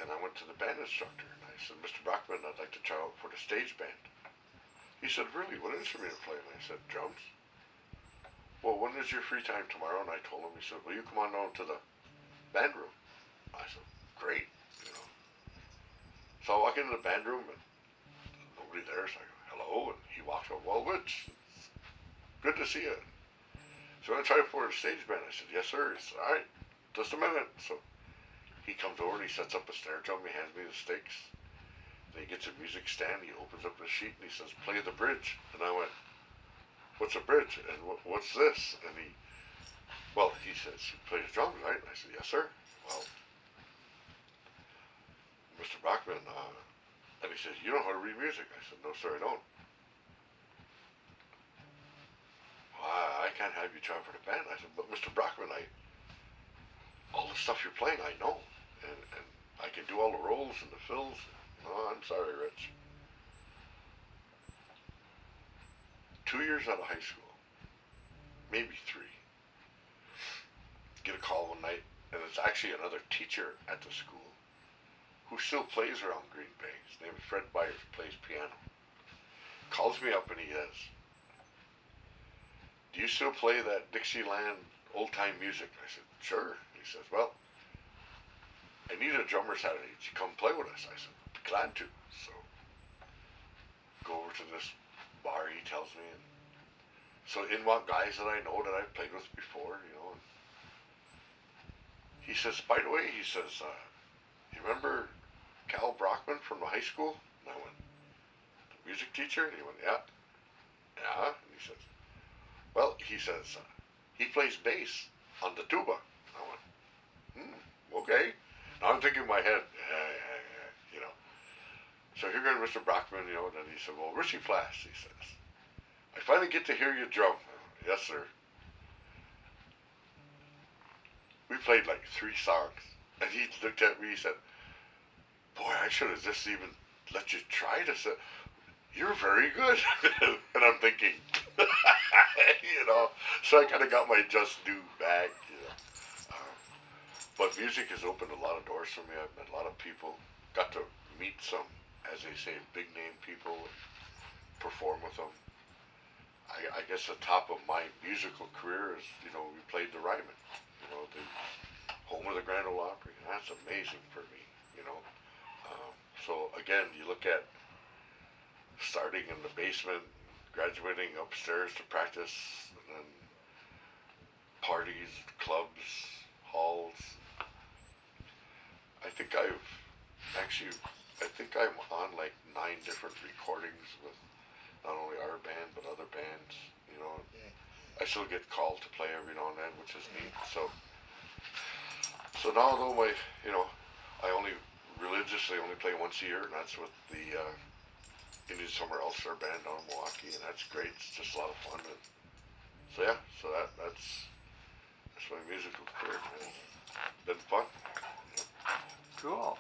Speaker 1: And I went to the band instructor, and I said, "Mr. Brockman, I'd like to try out for the stage band." He said, "Really? What instrument are you playing?" I said, "Drums." "Well, when is your free time tomorrow?" And I told him. He said, "Will you come on down to the band room?" I said, "Great." So I walk into the band room, and nobody there, so I go, "Hello," and he walks over, "Well, Rich, it's good to see you." "So I'm going to try for the stage band." I said, "Yes, sir." He said, "All right, just a minute." So he comes over and he sets up a snare drum. He hands me the sticks. Then he gets a music stand. He opens up the sheet and he says, "Play the bridge." And I went, "What's a bridge? And what's this?" And he says, "You play the drums, right?" And I said, "Yes, sir." "Well, Mr. Brockman, and he says, you know how to read music? I said, no, sir, I don't. Well, I can't have you try for the band. I said, but Mr. Brockman, all the stuff you're playing, I know. And I can do all the rolls and the fills. No, I'm sorry, Rich. 2 years out of high school, maybe 3, get a call one night, and it's actually another teacher at the school who still plays around Green Bay. His name is Fred Byers, plays piano. Calls me up and he says, do you still play that Dixieland old-time music? I said, sure. He says, well, I need a drummer Saturday. Would you come play with us? I said, be glad to. So, go over to this bar, he tells me. And so in walk guys that I know that I've played with before, you know. And he says, by the way, he says, you remember Cal Brockman from the high school? And I went, the music teacher? And he went, yeah. Yeah? And he says, well, he says, he plays bass on the tuba. And I went, okay. Now I'm thinking in my head, you know. So here goes Mr. Brockman, you know, and then he said, well, Richie Plass, he says, I finally get to hear you drum. Yes, sir. We played like 3 songs, and he looked at me, he said, boy, I should have just even let you try this. You're very good. And I'm thinking, you know, so I kind of got my just due back, you know. But music has opened a lot of doors for me. I've met a lot of people, got to meet some, as they say, big name people, and perform with them. I guess the top of my musical career is, you know, we played the Ryman, you know, the home of the Grand Ole Opry. That's amazing for me, you know. So again, you look at starting in the basement, graduating upstairs to practice, and then parties, clubs, halls. I think I'm on like 9 different recordings with not only our band but other bands, you know. I still get called to play every now and then, which is neat. So now though I religiously only play once a year, and that's with the Indian Summer All-Star Band down in Milwaukee, and that's great. it's just a lot of fun. And so yeah, that's my musical career, man. It's been fun.
Speaker 2: Cool.